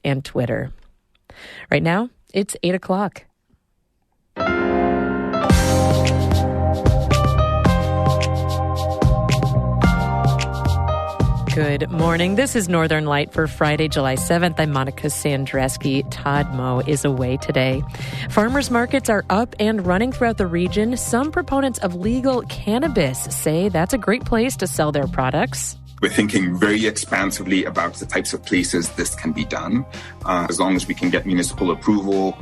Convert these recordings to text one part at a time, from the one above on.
and Twitter. Right now, it's 8 o'clock. Good morning. This is Northern Light for Friday, July 7th. I'm Monica Sandreski. Todd Moe is away today. Farmers markets are up and running throughout the region. Some proponents of legal cannabis say that's a great place to sell their products. We're thinking very expansively about the types of places this can be done, as long as we can get municipal approval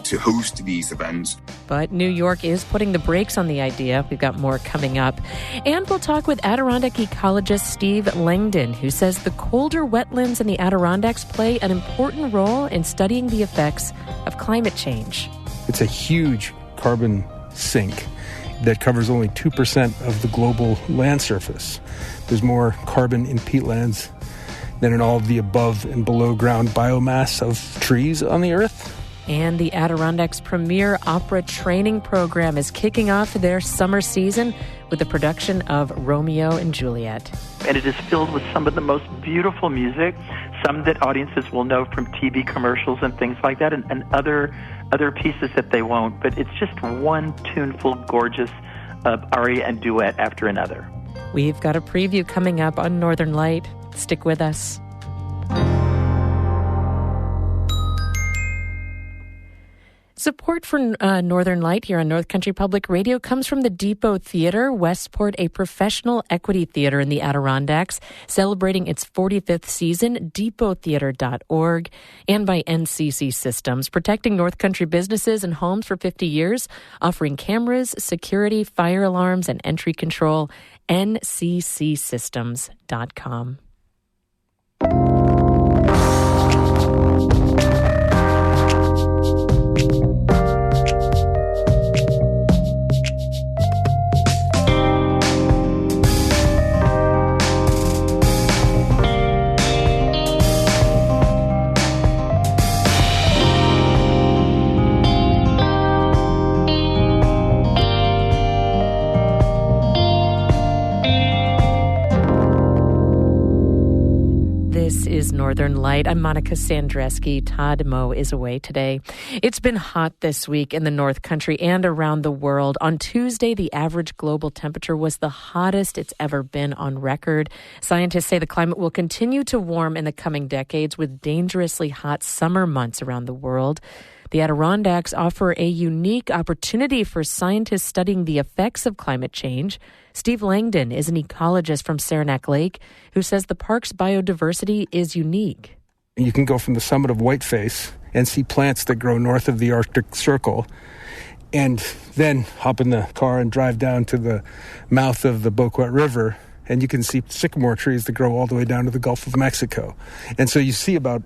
to host these events. But New York is putting the brakes on the idea. We've got more coming up. And we'll talk with Adirondack ecologist Steve Langdon, who says the colder wetlands in the Adirondacks play an important role in studying the effects of climate change. It's a huge carbon sink that covers only 2% of the global land surface. There's more carbon in peatlands than in all of the above and below ground biomass of trees on the earth. And the Adirondacks' premier opera training program is kicking off their summer season with the production of Romeo and Juliet. And it is filled with some of the most beautiful music, some that audiences will know from TV commercials and things like that, and other pieces that they won't. But it's just one tuneful, gorgeous aria and duet after another. We've got a preview coming up on Northern Light. Stick with us. Support for Northern Light here on North Country Public Radio comes from the Depot Theatre, Westport, a professional equity theater in the Adirondacks, celebrating its 45th season, depottheatre.org, and by NCC Systems, protecting North Country businesses and homes for 50 years, offering cameras, security, fire alarms, and entry control, nccsystems.com. This is Northern Light. I'm Monica Sandreski. Todd Moe is away today. It's been hot this week in the North Country and around the world. On Tuesday, the average global temperature was the hottest it's ever been on record. Scientists say the climate will continue to warm in the coming decades with dangerously hot summer months around the world. The Adirondacks offer a unique opportunity for scientists studying the effects of climate change. Steve Langdon is an ecologist from Saranac Lake who says the park's biodiversity is unique. You can go from the summit of Whiteface and see plants that grow north of the Arctic Circle, and then hop in the car and drive down to the mouth of the Boquet River, and you can see sycamore trees that grow all the way down to the Gulf of Mexico. And so you see about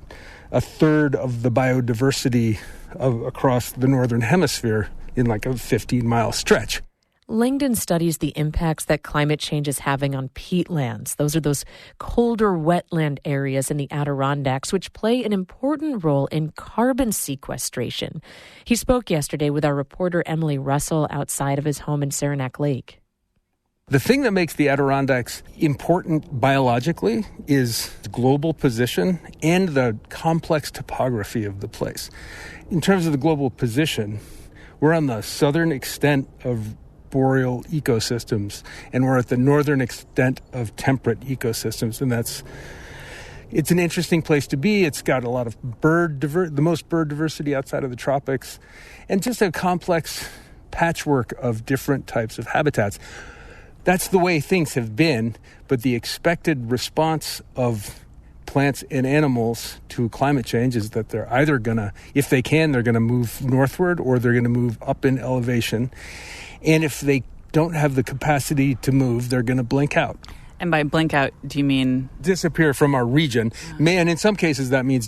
a third of the biodiversity across the northern hemisphere in like a 15-mile stretch. Langdon studies the impacts that climate change is having on peatlands. Those are those colder wetland areas in the Adirondacks, which play an important role in carbon sequestration. He spoke yesterday with our reporter Emily Russell outside of his home in Saranac Lake. The thing that makes the Adirondacks important biologically is global position and the complex topography of the place. In terms of the global position, we're on the southern extent of boreal ecosystems, and we're at the northern extent of temperate ecosystems, and it's an interesting place to be. It's got a lot of the most bird diversity outside of the tropics, and just a complex patchwork of different types of habitats. That's the way things have been, but the expected response of plants and animals to climate change is that they're either gonna, if they can, they're gonna move northward or they're gonna move up in elevation. And if they don't have the capacity to move, they're gonna blink out. And by blink out, do you mean? Disappear from our region. And in some cases that means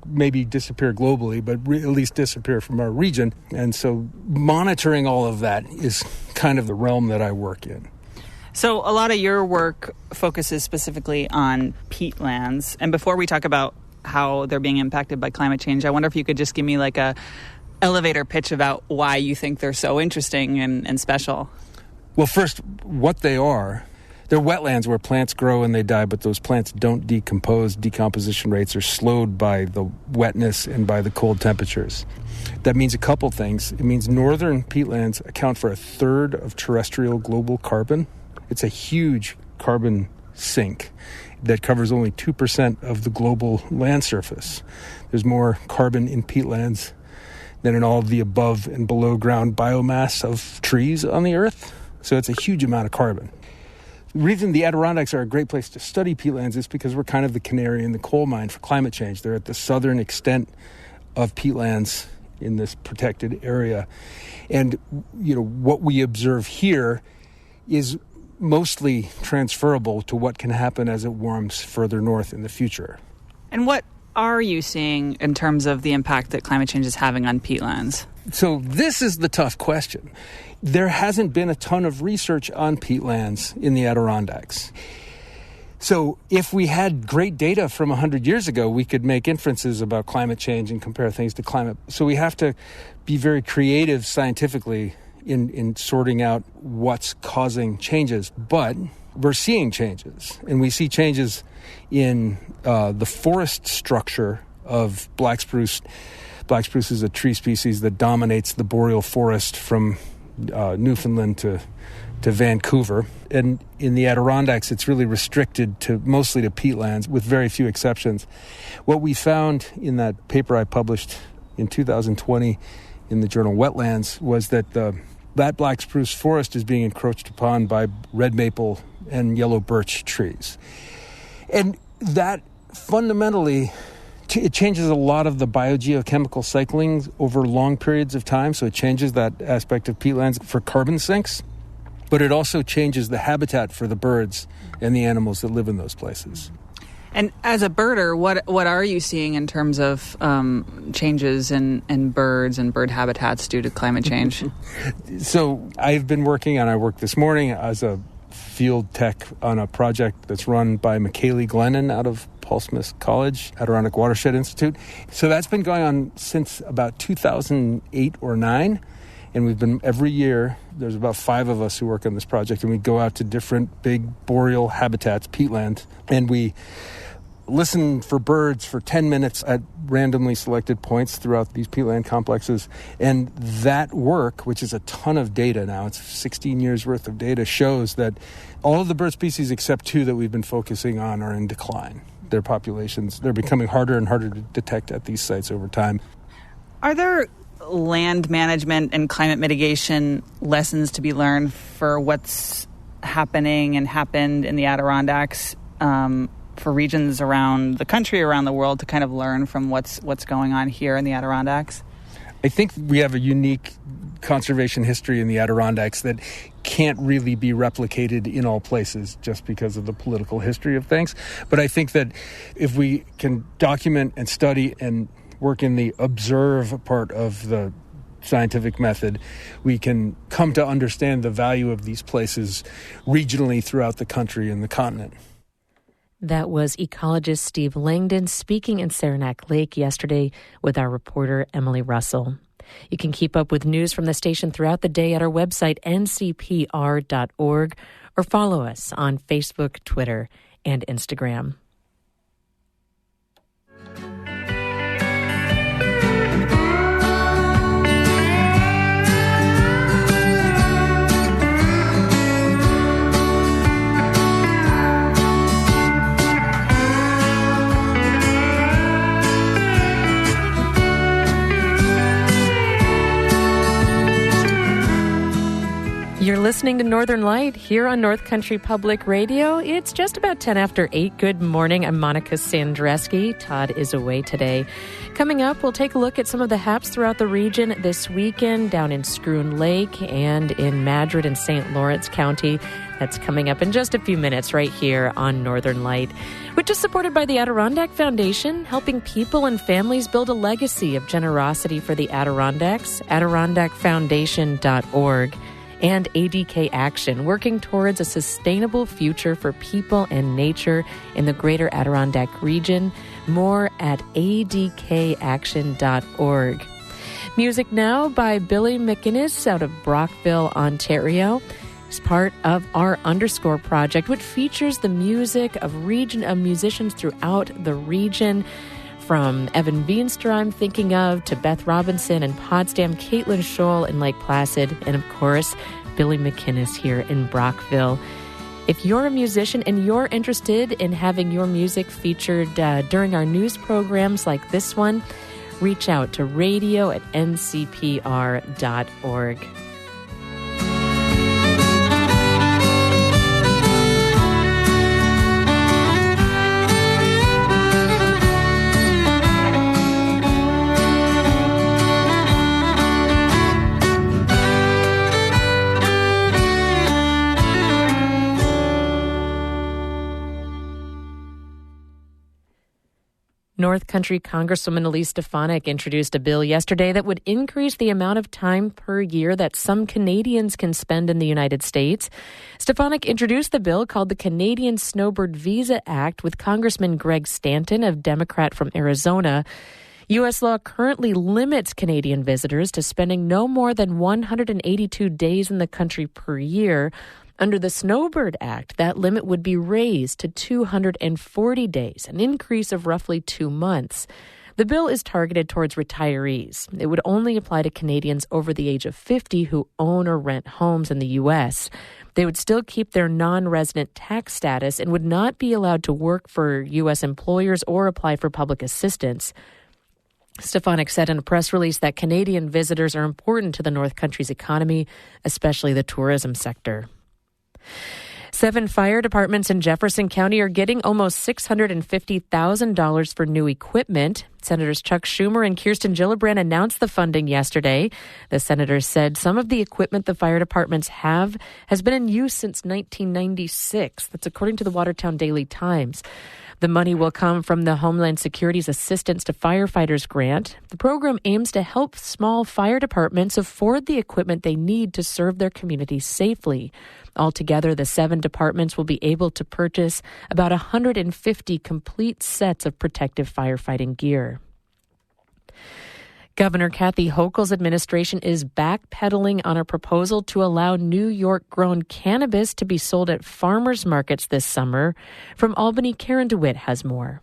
maybe disappear globally, but at least disappear from our region. And so monitoring all of that is kind of the realm that I work in. So a lot of your work focuses specifically on peatlands. And before we talk about how they're being impacted by climate change, I wonder if you could just give me like a elevator pitch about why you think they're so interesting and special. Well, first, what they are. They're wetlands where plants grow and they die, but those plants don't decompose. Decomposition rates are slowed by the wetness and by the cold temperatures. That means a couple things. It means northern peatlands account for a third of terrestrial global carbon. It's a huge carbon sink that covers only 2% of the global land surface. There's more carbon in peatlands than in all of the above and below ground biomass of trees on the earth. So it's a huge amount of carbon. The reason the Adirondacks are a great place to study peatlands is because we're kind of the canary in the coal mine for climate change. They're at the southern extent of peatlands in this protected area. And, what we observe here is mostly transferable to what can happen as it warms further north in the future. And what are you seeing in terms of the impact that climate change is having on peatlands? So this is the tough question. There hasn't been a ton of research on peatlands in the Adirondacks. So if we had great data from 100 years ago, we could make inferences about climate change and compare things to climate. So we have to be very creative scientifically in sorting out what's causing changes. But we're seeing changes, and we see changes in the forest structure of black spruce. Black spruce is a tree species that dominates the boreal forest from Newfoundland to Vancouver. And in the Adirondacks, it's really restricted mostly to peatlands with very few exceptions. What we found in that paper I published in 2020 in the journal Wetlands was that that black spruce forest is being encroached upon by red maple and yellow birch trees. And that fundamentally it changes a lot of the biogeochemical cycling over long periods of time, so it changes that aspect of peatlands for carbon sinks, but it also changes the habitat for the birds and the animals that live in those places. And as a birder, what are you seeing in terms of changes in birds and bird habitats due to climate change? So I worked this morning as a field tech on a project that's run by McKaylee Glennon out of Paul Smith College, Adirondack Watershed Institute. So that's been going on since about 2008 or 9. And we've been every year, there's about 5 of us who work on this project, and we go out to different big boreal habitats, peatland, and we listen for birds for 10 minutes at randomly selected points throughout these peatland complexes. And that work, which is a ton of data now, it's 16 years worth of data, shows that all of the bird species except 2 that we've been focusing on are in decline. Their populations, they're becoming harder and harder to detect at these sites over time. Are there land management and climate mitigation lessons to be learned for what's happening and happened in the Adirondacks for regions around the country, around the world, to kind of learn from what's going on here in the Adirondacks? I think we have a unique conservation history in the Adirondacks that can't really be replicated in all places just because of the political history of things. But I think that if we can document and study and work in the observe part of the scientific method, we can come to understand the value of these places regionally throughout the country and the continent. That was ecologist Steve Langdon speaking in Saranac Lake yesterday with our reporter Emily Russell. You can keep up with news from the station throughout the day at our website, ncpr.org, or follow us on Facebook, Twitter, and Instagram. You're listening to Northern Light here on North Country Public Radio. It's just about 10 after 8. Good morning. I'm Monica Sandreski. Todd is away today. Coming up, we'll take a look at some of the haps throughout the region this weekend down in Schroon Lake and in Madrid and St. Lawrence County. That's coming up in just a few minutes right here on Northern Light, which is supported by the Adirondack Foundation, helping people and families build a legacy of generosity for the Adirondacks, adirondackfoundation.org. And ADK Action, working towards a sustainable future for people and nature in the greater Adirondack region. More at adkaction.org. Music now by Billy McInnes out of Brockville, Ontario. is part of our Underscore project, which features the music of musicians throughout the region. From Evan Veenstra, I'm thinking of, to Beth Robinson in Potsdam, Caitlin Scholl in Lake Placid, and of course, Billy McInnes here in Brockville. If you're a musician and you're interested in having your music featured during our news programs like this one, reach out to radio@ncpr.org. North Country Congresswoman Elise Stefanik introduced a bill yesterday that would increase the amount of time per year that some Canadians can spend in the United States. Stefanik introduced the bill called the Canadian Snowbird Visa Act with Congressman Greg Stanton, a Democrat from Arizona. U.S. law currently limits Canadian visitors to spending no more than 182 days in the country per year. Under the Snowbird Act, that limit would be raised to 240 days, an increase of roughly 2 months. The bill is targeted towards retirees. It would only apply to Canadians over the age of 50 who own or rent homes in the U.S. They would still keep their non-resident tax status and would not be allowed to work for U.S. employers or apply for public assistance. Stefanik said in a press release that Canadian visitors are important to the North Country's economy, especially the tourism sector. 7 fire departments in Jefferson County are getting almost $650,000 for new equipment. Senators Chuck Schumer and Kirsten Gillibrand announced the funding yesterday. The senators said some of the equipment the fire departments have has been in use since 1996. That's according to the Watertown Daily Times. The money will come from the Homeland Security's Assistance to Firefighters grant. The program aims to help small fire departments afford the equipment they need to serve their communities safely. Altogether, the 7 departments will be able to purchase about 150 complete sets of protective firefighting gear. Governor Kathy Hochul's administration is backpedaling on a proposal to allow New York-grown cannabis to be sold at farmers markets this summer. From Albany, Karen DeWitt has more.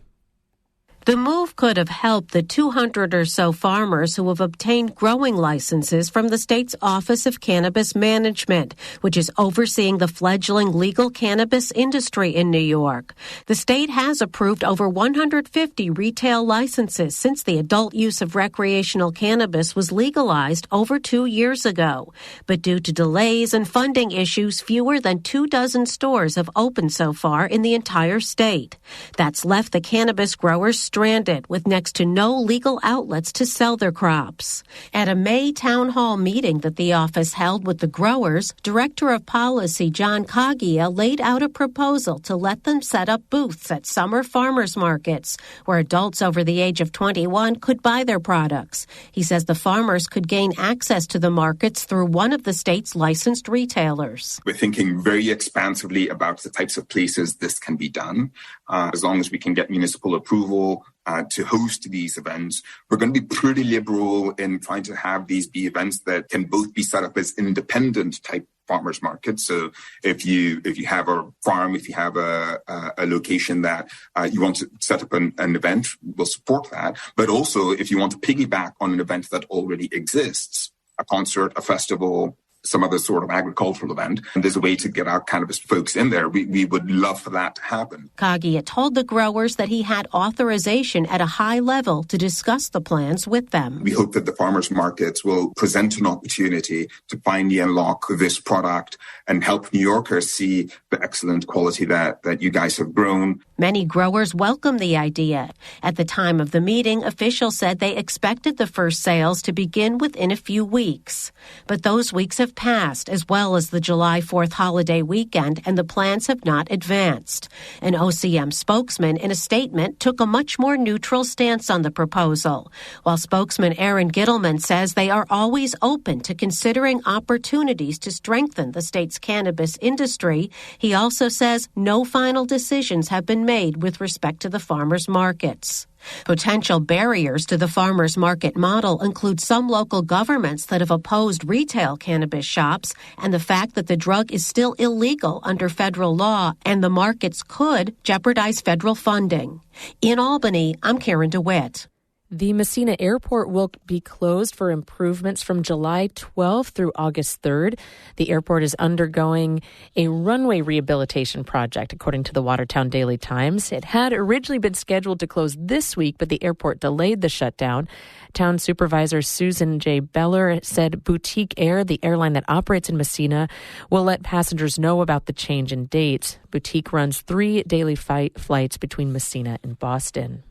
The move could have helped the 200 or so farmers who have obtained growing licenses from the state's Office of Cannabis Management, which is overseeing the fledgling legal cannabis industry in New York. The state has approved over 150 retail licenses since the adult use of recreational cannabis was legalized over 2 years ago. But due to delays and funding issues, fewer than 24 stores have opened so far in the entire state. That's left the cannabis growers stranded with next to no legal outlets to sell their crops. At a May town hall meeting that the office held with the growers, Director of Policy John Kagia laid out a proposal to let them set up booths at summer farmers markets where adults over the age of 21 could buy their products. He says the farmers could gain access to the markets through one of the state's licensed retailers. We're thinking very expansively about the types of places this can be done. As long as we can get municipal approval to host these events, we're going to be pretty liberal in trying to have these be events that can both be set up as independent type farmers markets. So if you have a farm, if you have a location that you want to set up an event, we'll support that. But also if you want to piggyback on an event that already exists, a concert, a festival, some other sort of agricultural event, and there's a way to get our cannabis folks in there, we would love for that to happen. Kagia told the growers that he had authorization at a high level to discuss the plans with them. We hope that the farmers markets will present an opportunity to finally unlock this product and help New Yorkers see the excellent quality that you guys have grown. Many growers welcome the idea. At the time of the meeting, officials said they expected the first sales to begin within a few weeks. But those weeks have passed, as well as the July 4th holiday weekend, and the plans have not advanced. An OCM spokesman in a statement took a much more neutral stance on the proposal, while spokesman Aaron Gittleman says they are always open to considering opportunities to strengthen the state's cannabis industry. He also says no final decisions have been made with respect to the farmers' markets. Potential barriers to the farmers market model include some local governments that have opposed retail cannabis shops and the fact that the drug is still illegal under federal law and the markets could jeopardize federal funding. In Albany, I'm Karen DeWitt. The Massena Airport will be closed for improvements from July 12th through August 3rd. The airport is undergoing a runway rehabilitation project, according to the Watertown Daily Times. It had originally been scheduled to close this week, but the airport delayed the shutdown. Town Supervisor Susan J. Beller said Boutique Air, the airline that operates in Massena, will let passengers know about the change in dates. Boutique runs 3 daily flights between Massena and Boston.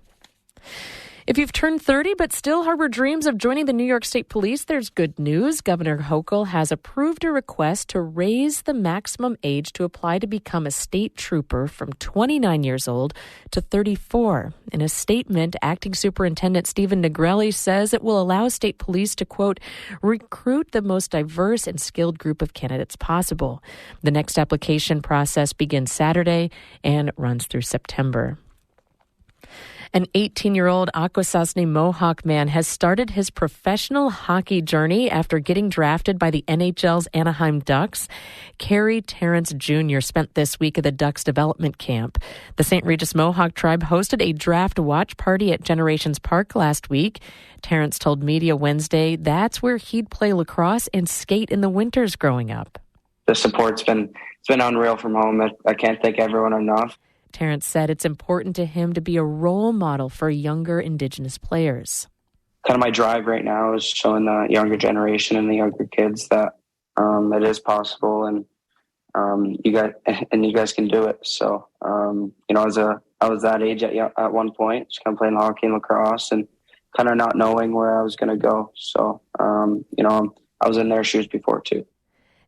If you've turned 30 but still harbor dreams of joining the New York State Police, there's good news. Governor Hochul has approved a request to raise the maximum age to apply to become a state trooper from 29 years old to 34. In a statement, Acting Superintendent Stephen Negrelli says it will allow state police to, quote, recruit the most diverse and skilled group of candidates possible. The next application process begins Saturday and runs through September. An 18-year-old Akwesasne Mohawk man has started his professional hockey journey after getting drafted by the NHL's Anaheim Ducks. Kerry Terrence Jr. spent this week at the Ducks development camp. The St. Regis Mohawk tribe hosted a draft watch party at Generations Park last week. Terrence told media Wednesday that's where he'd play lacrosse and skate in the winters growing up. The support's been unreal from home. I can't thank everyone enough. Terrence said it's important to him to be a role model for younger Indigenous players. Kind of my drive right now is showing the younger generation and the younger kids that it is possible, and you guys can do it. So I was that age at one point, just kind of playing hockey and lacrosse, and kind of not knowing where I was going to go. So I was in their shoes before too.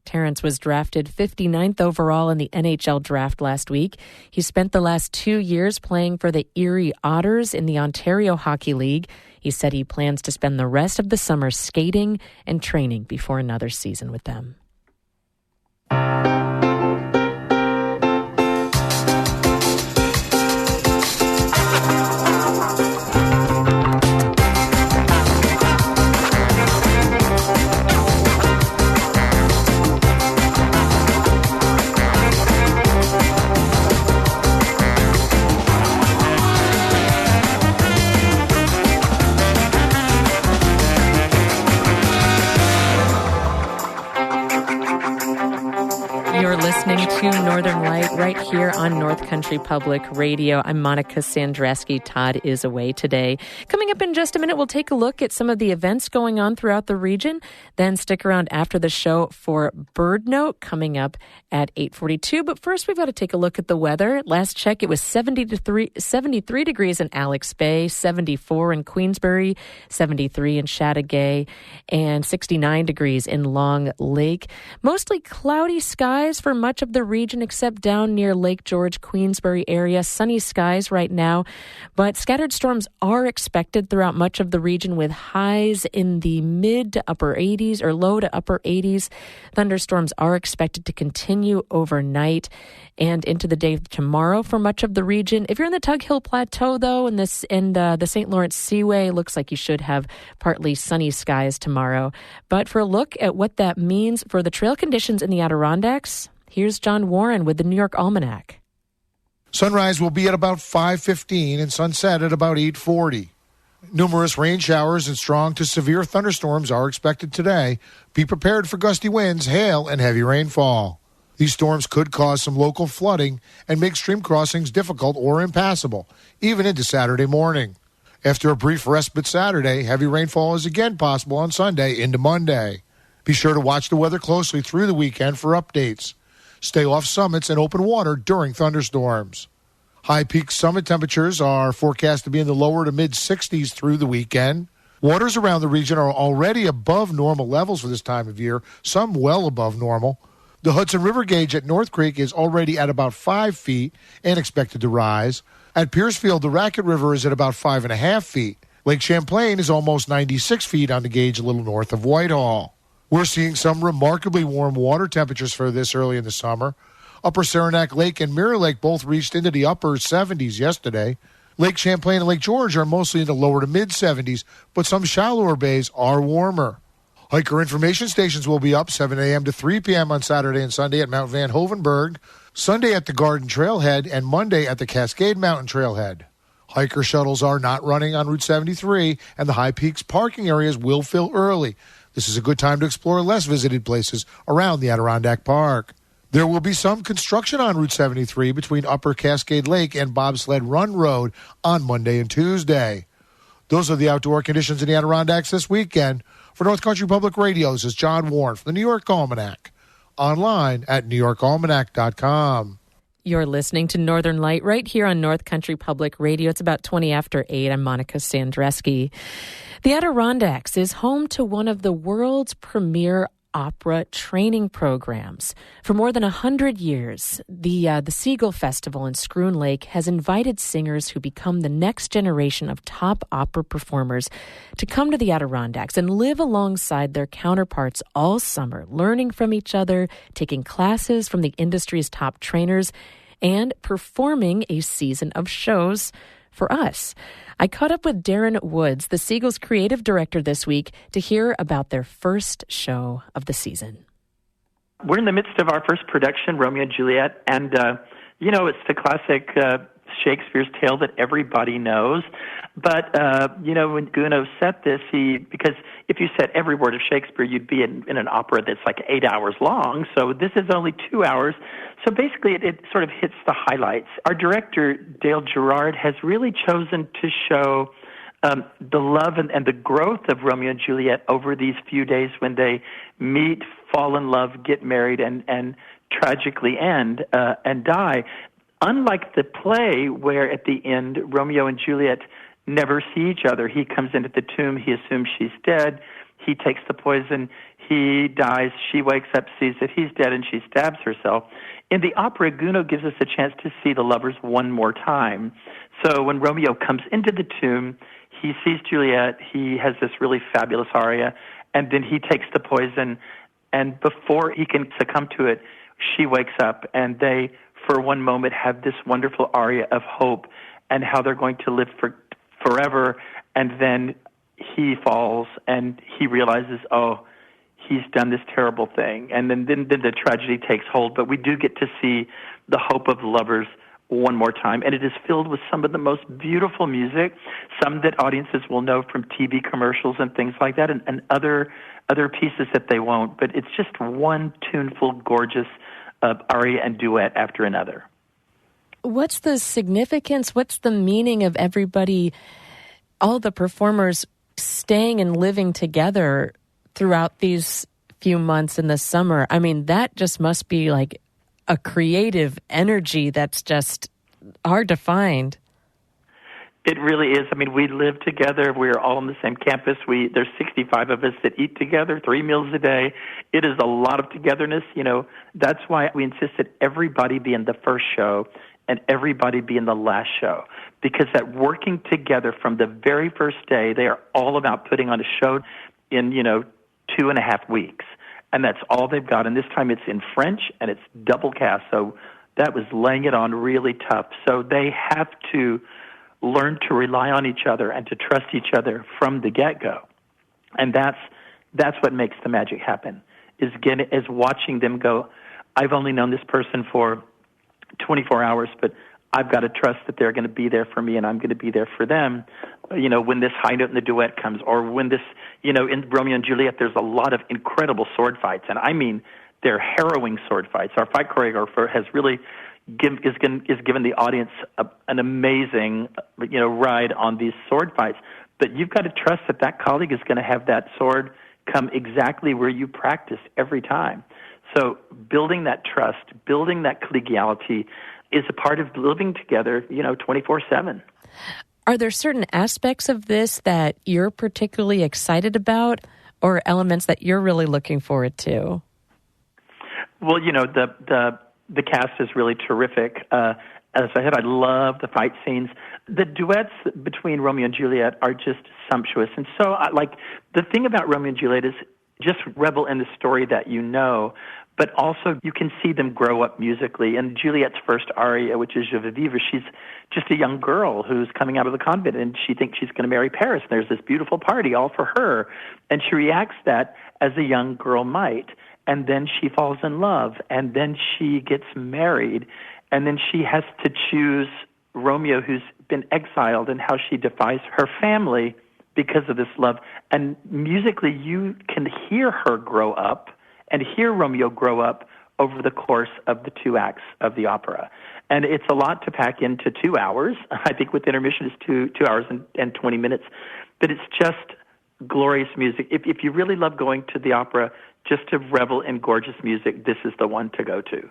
Terrence was drafted 59th overall in the NHL draft last week. He spent the last 2 years playing for the Erie Otters in the Ontario Hockey League. He said he plans to spend the rest of the summer skating and training before another season with them. You're listening to Northern Light right here on North Country Public Radio. I'm Monica Sandreski. Todd is away today. Coming up in just a minute, we'll take a look at some of the events going on throughout the region. Then stick around after the show for Bird Note coming up at 8:42. But first, we've got to take a look at the weather. Last check, it was 73 degrees in Alex Bay, 74 in Queensbury, 73 in Chateauguay, and 69 degrees in Long Lake. Mostly cloudy skies for much of the region except down near Lake George, Queensbury area. Sunny skies right now, but scattered storms are expected throughout much of the region with highs in the mid to upper 80s or low to upper 80s. Thunderstorms are expected to continue overnight and into the day tomorrow for much of the region. If you're in the Tug Hill Plateau, though, and the St. Lawrence Seaway, looks like you should have partly sunny skies tomorrow. But for a look at what that means for the trail conditions in the Adirondacks, here's John Warren with the New York Almanac. Sunrise will be at about 5:15 and sunset at about 8:40. Numerous rain showers and strong to severe thunderstorms are expected today. Be prepared for gusty winds, hail, and heavy rainfall. These storms could cause some local flooding and make stream crossings difficult or impassable, even into Saturday morning. After a brief respite Saturday, heavy rainfall is again possible on Sunday into Monday. Be sure to watch the weather closely through the weekend for updates. Stay off summits and open water during thunderstorms. High peak summit temperatures are forecast to be in the lower to mid-60s through the weekend. Waters around the region are already above normal levels for this time of year, some well above normal. The Hudson River gauge at North Creek is already at about 5 feet and expected to rise. At Piercefield, the Racket River is at about 5.5 feet. Lake Champlain is almost 96 feet on the gauge a little north of Whitehall. We're seeing some remarkably warm water temperatures for this early in the summer. Upper Saranac Lake and Mirror Lake both reached into the upper 70s yesterday. Lake Champlain and Lake George are mostly in the lower to mid-70s, but some shallower bays are warmer. Hiker information stations will be up 7 a.m. to 3 p.m. on Saturday and Sunday at Mount Van Hovenberg, Sunday at the Garden Trailhead, and Monday at the Cascade Mountain Trailhead. Hiker shuttles are not running on Route 73, and the High Peaks parking areas will fill early. This is a good time to explore less visited places around the Adirondack Park. There will be some construction on Route 73 between Upper Cascade Lake and Bobsled Run Road on Monday and Tuesday. Those are the outdoor conditions in the Adirondacks this weekend. For North Country Public Radio, this is John Warren from the New York Almanac. Online at NewYorkAlmanac.com. You're listening to Northern Light right here on North Country Public Radio. It's about 20 after 8. I'm Monica Sandreski. The Adirondacks is home to one of the world's premier opera training programs. For more than 100 years, the Seagull Festival in Schroon Lake has invited singers who become the next generation of top opera performers to come to the Adirondacks and live alongside their counterparts all summer, learning from each other, taking classes from the industry's top trainers, and performing a season of shows for us. I caught up with Darren Woods, the Seagull's creative director, this week to hear about their first show of the season. We're in the midst of our first production, Romeo and Juliet, and, it's the classic Shakespeare's tale that everybody knows. But, when Gounod set this, because if you set every word of Shakespeare, you'd be in an opera that's like 8 hours long. So this is only 2 hours. So basically, it sort of hits the highlights. Our director, Dale Gerard, has really chosen to show the love and the growth of Romeo and Juliet over these few days when they meet, fall in love, get married, and tragically end and die. Unlike the play where at the end Romeo and Juliet never see each other. He comes into the tomb, he assumes she's dead, he takes the poison, he dies, she wakes up, sees that he's dead, and she stabs herself. In the opera, Gounod gives us a chance to see the lovers one more time. So when Romeo comes into the tomb, he sees Juliet, he has this really fabulous aria, and then he takes the poison, and before he can succumb to it, she wakes up, and they, for one moment, have this wonderful aria of hope and how they're going to live forever, and then he falls, and he realizes, he's done this terrible thing, and then the tragedy takes hold. But we do get to see the hope of lovers one more time, and it is filled with some of the most beautiful music, some that audiences will know from TV commercials and things like that, and other pieces that they won't. But it's just one tuneful, gorgeous aria and duet after another. What's the significance? What's the meaning of everybody, all the performers staying and living together throughout these few months in the summer? I mean, that just must be like a creative energy that's just hard to find. It really is. I mean, we live together. We're all on the same campus. There's 65 of us that eat together, 3 meals a day. It is a lot of togetherness. That's why we insist that everybody be in the first show and everybody be in the last show, because that working together from the very first day, they are all about putting on a show in, 2.5 weeks. And that's all they've got. And this time it's in French and it's double cast. So that was laying it on really tough. So they have to learn to rely on each other and to trust each other from the get-go. And that's what makes the magic happen, is watching them go, I've only known this person for 24 hours, but I've got to trust that they're going to be there for me and I'm going to be there for them, when this high note in the duet comes, or when this, in Romeo and Juliet, there's a lot of incredible sword fights. And I mean, they're harrowing sword fights. Our fight choreographer has really given the audience an amazing, ride on these sword fights. But you've got to trust that colleague is going to have that sword come exactly where you practice every time. So building that trust, building that collegiality is a part of living together, 24/7. Are there certain aspects of this that you're particularly excited about, or elements that you're really looking forward to? Well, the cast is really terrific. As I said, I love the fight scenes. The duets between Romeo and Juliet are just sumptuous. And so, the thing about Romeo and Juliet is just revel in the story that you know, but also you can see them grow up musically. And Juliet's first aria, which is Je veux vivre, she's just a young girl who's coming out of the convent, and she thinks she's going to marry Paris. And there's this beautiful party all for her, and she reacts that as a young girl might. And then she falls in love, and then she gets married, and then she has to choose Romeo, who's been exiled, and how she defies her family because of this love. And musically, you can hear her grow up and hear Romeo grow up over the course of the 2 acts of the opera. And it's a lot to pack into 2 hours. I think with intermission it's 2 hours and 20 minutes. But it's just glorious music. If you really love going to the opera just to revel in gorgeous music, this is the one to go to.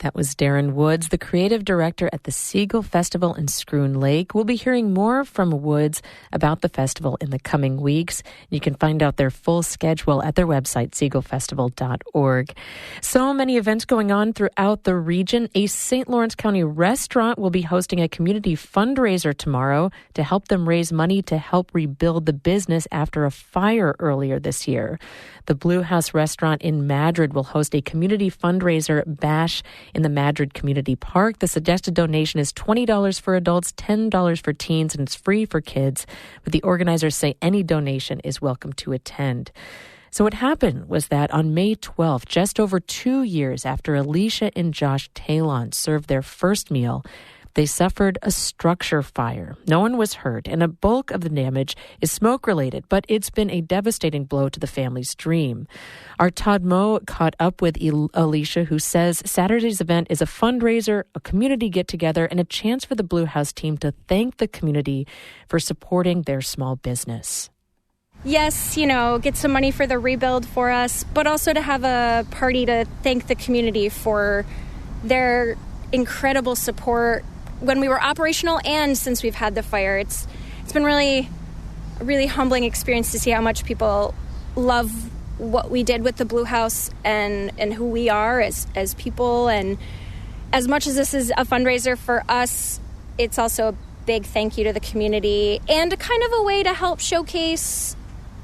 That was Darren Woods, the creative director at the Seagull Festival in Scroon Lake. We'll be hearing more from Woods about the festival in the coming weeks. You can find out their full schedule at their website, seagullfestival.org. So many events going on throughout the region. A St. Lawrence County restaurant will be hosting a community fundraiser tomorrow to help them raise money to help rebuild the business after a fire earlier this year. The Blue House restaurant in Madrid will host a community fundraiser bash in the Madrid Community Park. The suggested donation is $20 for adults, $10 for teens, and it's free for kids. But the organizers say any donation is welcome to attend. So what happened was that on May 12th, just over 2 years after Alicia and Josh Talon served their first meal, they suffered a structure fire. No one was hurt, and a bulk of the damage is smoke-related, but it's been a devastating blow to the family's dream. Our Todd Moe caught up with Alicia, who says Saturday's event is a fundraiser, a community get-together, and a chance for the Blue House team to thank the community for supporting their small business. Yes, get some money for the rebuild for us, but also to have a party to thank the community for their incredible support when we were operational and since we've had the fire. It's been really a really humbling experience to see how much people love what we did with the Blue House and who we are as people. And as much as this is a fundraiser for us, it's also a big thank you to the community and a kind of a way to help showcase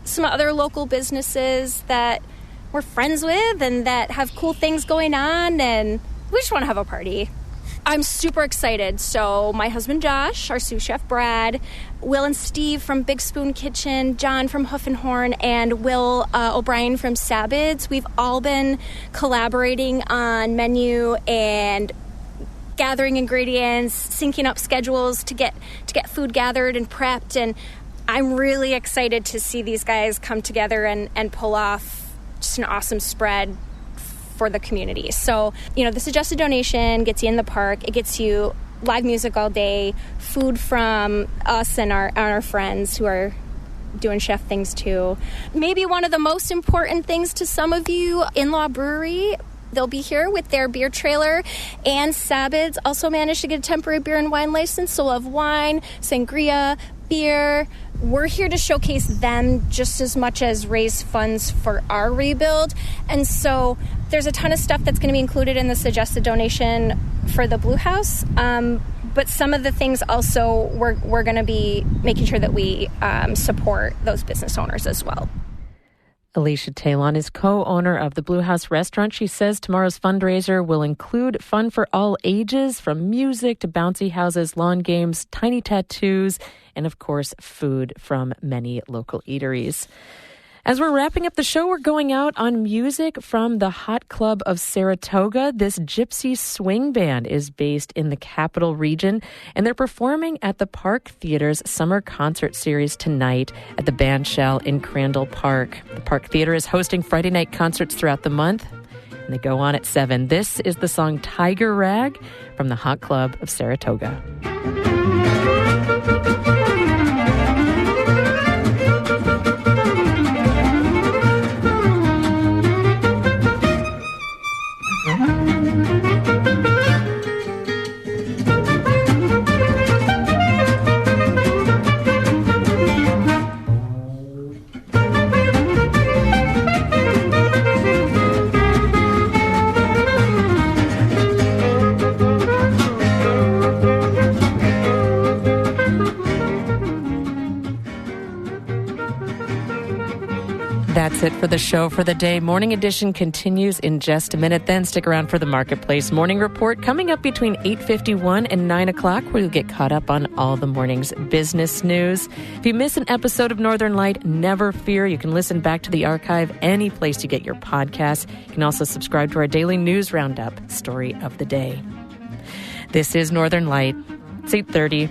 some other local businesses that we're friends with and that have cool things going on, and we just want to have a party. I'm super excited. So my husband Josh, our sous chef Brad, Will and Steve from Big Spoon Kitchen, John from Hoof and Horn, and Will O'Brien from Sabids, we've all been collaborating on menu and gathering ingredients, syncing up schedules to get food gathered and prepped. And I'm really excited to see these guys come together and pull off just an awesome spread for the community. So, the suggested donation gets you in the park. It gets you live music all day, food from us and our friends who are doing chef things too. Maybe one of the most important things to some of you, In-Law Brewery. They'll be here with their beer trailer, and Sabids also managed to get a temporary beer and wine license. So we'll have wine, sangria, beer. We're here to showcase them just as much as raise funds for our rebuild. And so there's a ton of stuff that's going to be included in the suggested donation for the Blue House. But some of the things also we're going to be making sure that we support those business owners as well. Alicia Talon is co-owner of the Blue House restaurant. She says tomorrow's fundraiser will include fun for all ages, from music to bouncy houses, lawn games, tiny tattoos, and of course, food from many local eateries. As we're wrapping up the show, we're going out on music from the Hot Club of Saratoga. This gypsy swing band is based in the Capital Region, and they're performing at the Park Theater's summer concert series tonight at the Bandshell in Crandall Park. The Park Theater is hosting Friday night concerts throughout the month, and they go on at 7. This is the song Tiger Rag from the Hot Club of Saratoga. That's it for the show for the day. Morning Edition continues in just a minute. Then stick around for the Marketplace Morning Report coming up between 8:51 and 9 o'clock, where you'll get caught up on all the morning's business news. If you miss an episode of Northern Light, never fear. You can listen back to the archive any place you get your podcasts. You can also subscribe to our daily news roundup, Story of the Day. This is Northern Light. It's 8:30.